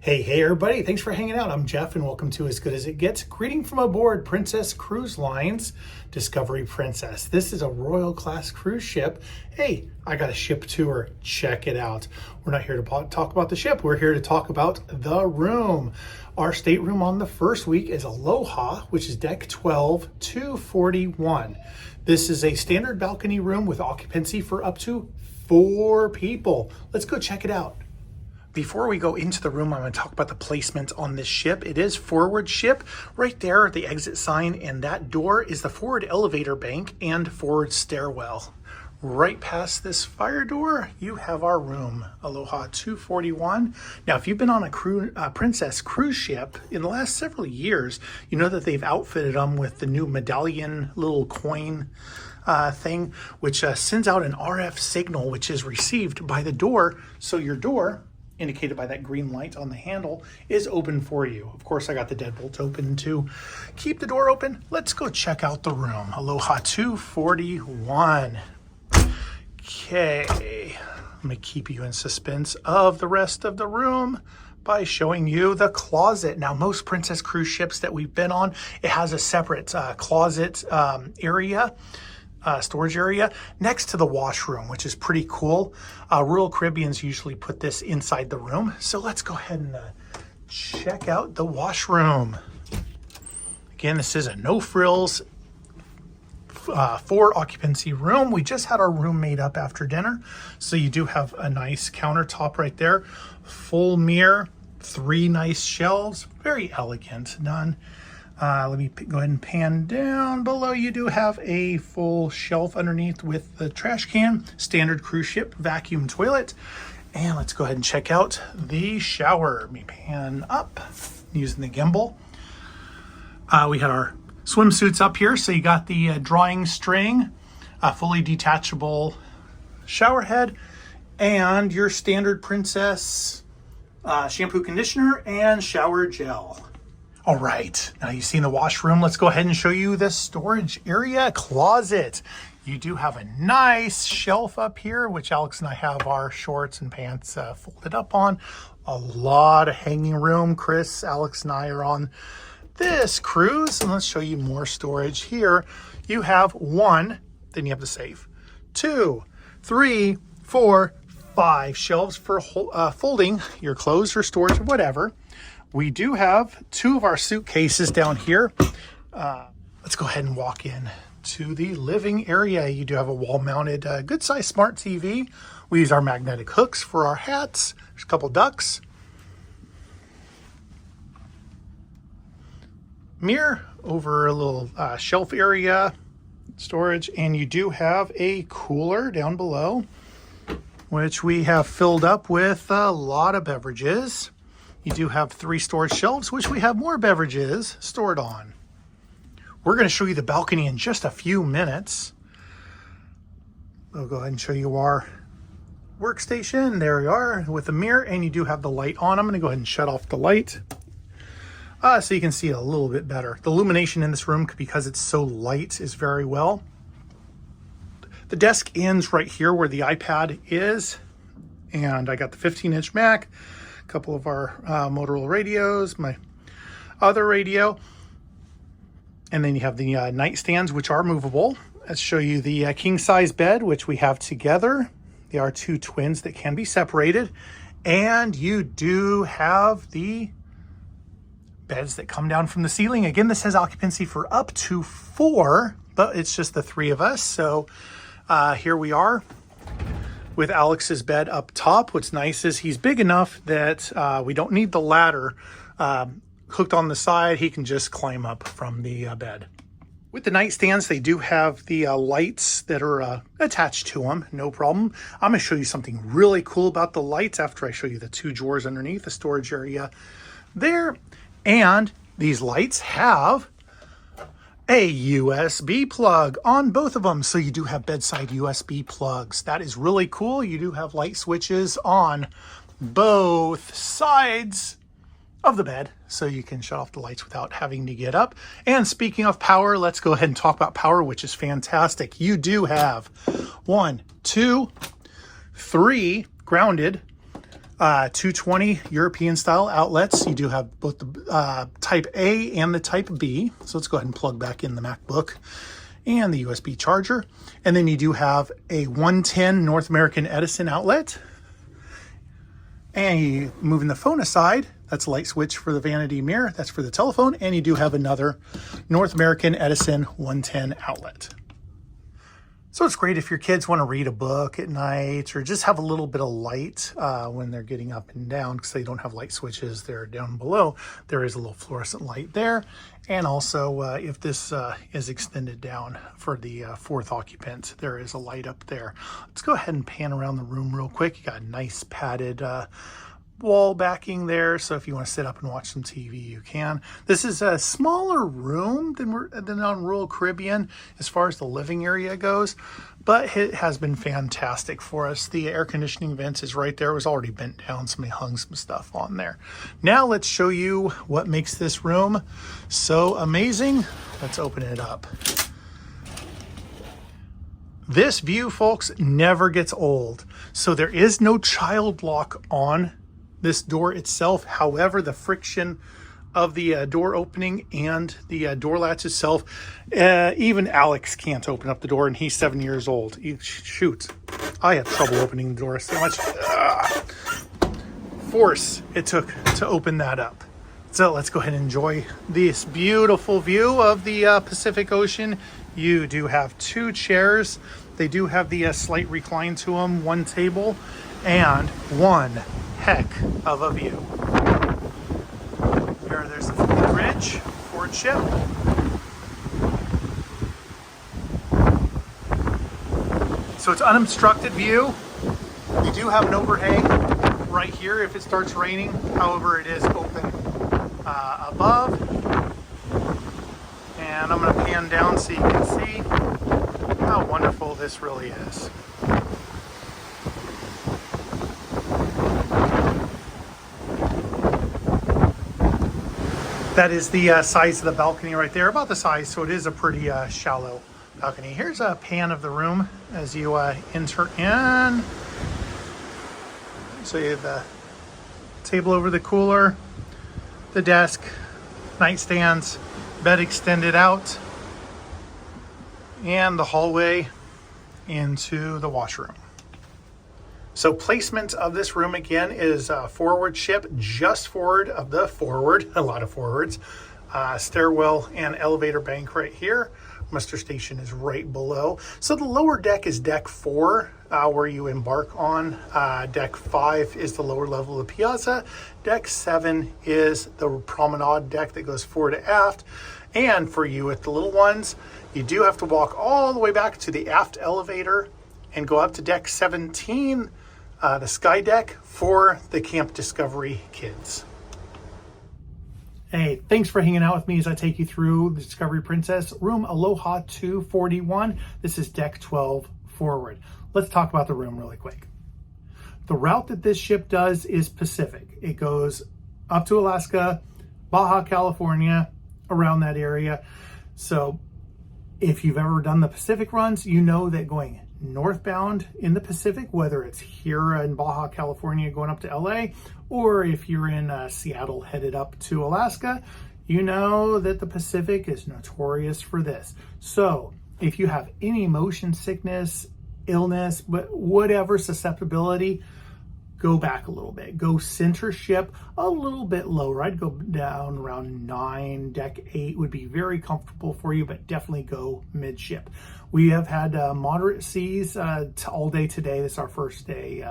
Hey everybody, thanks for hanging out. I'm Jeff and welcome to As Good As It Gets. Greeting from aboard Princess Cruise Lines Discovery Princess. This is a Royal Class cruise ship. Hey, I got a ship tour. Check it out. We're not here to talk about the ship. We're here to talk about the room. Our stateroom on the first week is Aloha, which is deck 12, 241. This is a standard balcony room with occupancy for up to 4 people. Let's go check it out. Before we go into the room, I'm going to talk about the placement on this ship. It is forward ship. Right there, the exit sign and that door is the forward elevator bank and forward stairwell. Right past this fire door, you have our room, Aloha 241. Now, if you've been on a Princess cruise ship in the last several years, you know that they've outfitted them with the new medallion little coin thing, which sends out an RF signal, which is received by the door. So your door, indicated by that green light on the handle, is open for you. Of course, I got the deadbolt open to keep the door open. Let's go check out the room. Aloha 241. Okay, I'm gonna keep you in suspense of the rest of the room by showing you the closet. Now, most Princess cruise ships that we've been on, it has a separate closet area, storage area next to the washroom, which is pretty cool. Royal Caribbeans usually put this inside the room. So let's go ahead and check out the washroom. Again, this is a no frills 4 occupancy room. We just had our room made up after dinner. So you do have a nice countertop right there, full mirror, 3 nice shelves, very elegant done. Let me go ahead and pan down below. You do have a full shelf underneath with the trash can, standard cruise ship vacuum toilet. And let's go ahead and check out the shower. Let me pan up using the gimbal. We had our swimsuits up here. So you got the drawing string, fully detachable shower head, and your standard Princess shampoo, conditioner, and shower gel. All right, now you've seen the washroom. Let's go ahead and show you the storage area closet. You do have a nice shelf up here, which Alex and I have our shorts and pants folded up on. A lot of hanging room. Chris, Alex, and I are on this cruise. And let's show you more storage here. You have 1, then you have the safe. 2, 3, 4, 5 shelves for folding your clothes or storage or whatever. We do have 2 of our suitcases down here. Let's go ahead and walk in to the living area. You do have a wall-mounted, good-sized smart TV. We use our magnetic hooks for our hats. There's a couple ducks. Mirror over a little shelf area, storage, and you do have a cooler down below, which we have filled up with a lot of beverages. You do have 3 storage shelves, which we have more beverages stored on. We're going to show you the balcony in just a few minutes. I'll go ahead and show you our workstation. There we are with the mirror, and you do have the light on. I'm going to go ahead and shut off the light so you can see it a little bit better. The illumination in this room, because it's so light, is very well. The desk ends right here where the iPad is, and I got the 15-inch Mac. Couple of our Motorola radios, my other radio, and then you have the nightstands, which are movable. Let's show you the king size bed, which we have together. They are 2 twins that can be separated, and you do have the beds that come down from the ceiling. Again, this has occupancy for up to 4, but it's just the 3 of us. So here we are with Alex's bed up top. What's nice is he's big enough that we don't need the ladder hooked on the side. He can just climb up from the bed. With the nightstands, they do have the lights that are attached to them, no problem. I'm gonna show you something really cool about the lights after I show you the 2 drawers underneath the storage area there. And these lights have a USB plug on both of them. So you do have bedside USB plugs. That is really cool. You do have light switches on both sides of the bed, so you can shut off the lights without having to get up. And speaking of power, let's go ahead and talk about power, which is fantastic. You do have 1, 2, 3 grounded 220 European style outlets. You do have both the type A and the type B. So let's go ahead and plug back in the MacBook and the USB charger. And then you do have a 110 North American Edison outlet. And you moving the phone aside, that's a light switch for the vanity mirror. That's for the telephone. And you do have another North American Edison 110 outlet. So it's great if your kids want to read a book at night or just have a little bit of light when they're getting up and down, because they don't have light switches there down below. There is a little fluorescent light there. And also if this is extended down for the fourth occupant, there is a light up there. Let's go ahead and pan around the room real quick. You got a nice padded wall backing there, so if you want to sit up and watch some TV, you can. This is a smaller room than on Rural Caribbean as far as the living area goes, but it has been fantastic for us. The air conditioning vent is right there. It was already bent down. Somebody hung some stuff on there. Now let's show you what makes this room so amazing. Let's open it up. This view, folks, never gets old. So there is no child lock on this door itself. However, the friction of the door opening and the door latch itself, even Alex can't open up the door, and he's 7 years old. Shoot, I have trouble opening the door so much force it took to open that up. So let's go ahead and enjoy this beautiful view of the Pacific Ocean. You do have two chairs. They do have the slight recline to them, one table, and one heck of a view. There's the bridge, Ford ship. So it's unobstructed view. You do have an overhang right here if it starts raining. However, it is open above. And I'm going to pan down so you can see how wonderful this really is. That is the size of the balcony right there, about the size, so it is a pretty shallow balcony. Here's a pan of the room as you enter in. So you have the table over the cooler, the desk, nightstands, bed extended out, and the hallway into the washroom. So placement of this room again is forward ship, just forward of the forward, a lot of forwards, stairwell and elevator bank right here. Muster station is right below. So the lower deck is deck 4, where you embark on. Deck 5 is the lower level of the piazza. Deck 7 is the promenade deck that goes forward to aft. And for you with the little ones, you do have to walk all the way back to the aft elevator and go up to deck 17, the sky deck for the Camp Discovery kids. Hey, thanks for hanging out with me as I take you through the Discovery Princess, room Aloha 241. This is deck 12 forward. Let's talk about the room really quick. The route that this ship does is Pacific. It goes up to Alaska, Baja California, around that area. So if you've ever done the Pacific runs, you know that going northbound in the Pacific, whether it's here in Baja California going up to LA, or if you're in Seattle headed up to Alaska, you know that the Pacific is notorious for this. So if you have any motion sickness, illness, but whatever susceptibility, go back a little bit. Go center ship a little bit lower. I'd go down around 9, deck 8 would be very comfortable for you, but definitely go midship. We have had moderate seas all day today. This is our first day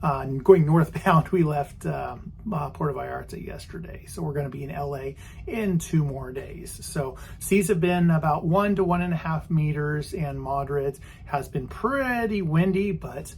going northbound. We left Puerto Vallarta yesterday, so we're going to be in LA in 2 more days. So seas have been about 1 to 1.5 meters, and moderate. Has been pretty windy, but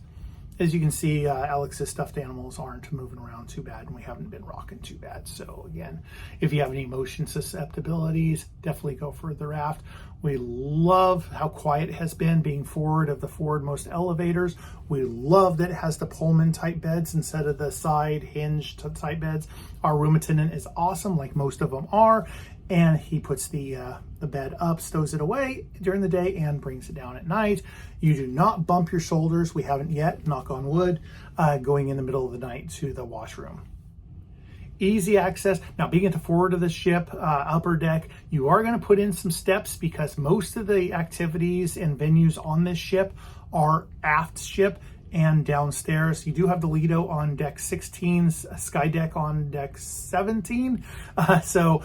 as you can see, Alex's stuffed animals aren't moving around too bad, and we haven't been rocking too bad. So again, if you have any motion susceptibilities, definitely go further aft. We love how quiet it has been being forward of the forwardmost elevators. We love that it has the Pullman type beds instead of the side hinge type beds. Our room attendant is awesome, like most of them are. and he puts the bed up, stows it away during the day, and brings it down at night. You do not bump your shoulders. We haven't yet, knock on wood, going in the middle of the night to the washroom. Easy access. Now, being at the forward of the ship, upper deck, you are going to put in some steps because most of the activities and venues on this ship are aft ship and downstairs. You do have the Lido on deck 16, Sky Deck on deck 17. So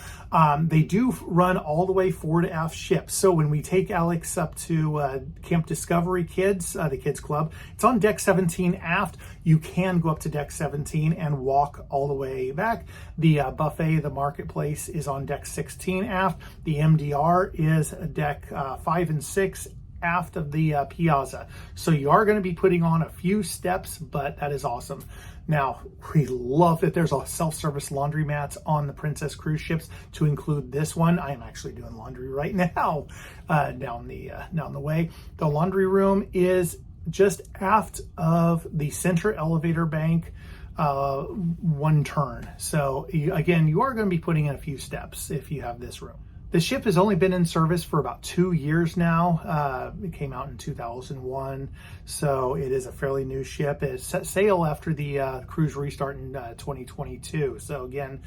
they do run all the way forward to aft ship. So when we take Alex up to Camp Discovery Kids, the Kids Club, it's on deck 17 aft. You can go up to deck 17 and walk all the way back. The buffet, the marketplace, is on deck 16 aft. The MDR is deck 5 and 6 aft of the piazza. So you are going to be putting on a few steps, but that is awesome. Now, we love that there's a self-service laundromats on the Princess cruise ships to include this one. I am actually doing laundry right now down the way. The laundry room is just aft of the center elevator bank, one turn. So again, you are going to be putting in a few steps if you have this room. The ship has only been in service for about 2 years now. It came out in 2001, so it is a fairly new ship. It set sail after the cruise restart in 2022. So again,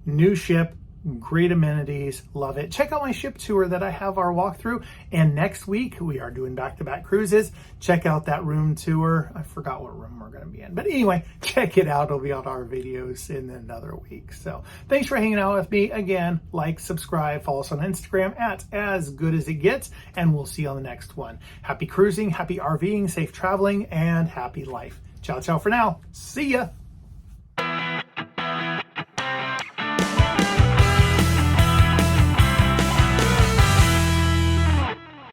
new ship, great amenities, love it. Check out my ship tour that I have our walkthrough. And next week, we are doing back-to-back cruises. Check out that room tour. I forgot what room we're going to be in. But anyway, check it out. It'll be on our videos in another week. So thanks for hanging out with me. Again, like, subscribe, follow us on Instagram at As Good As It Gets, and we'll see you on the next one. Happy cruising, happy RVing, safe traveling, and happy life. Ciao, ciao for now. See ya.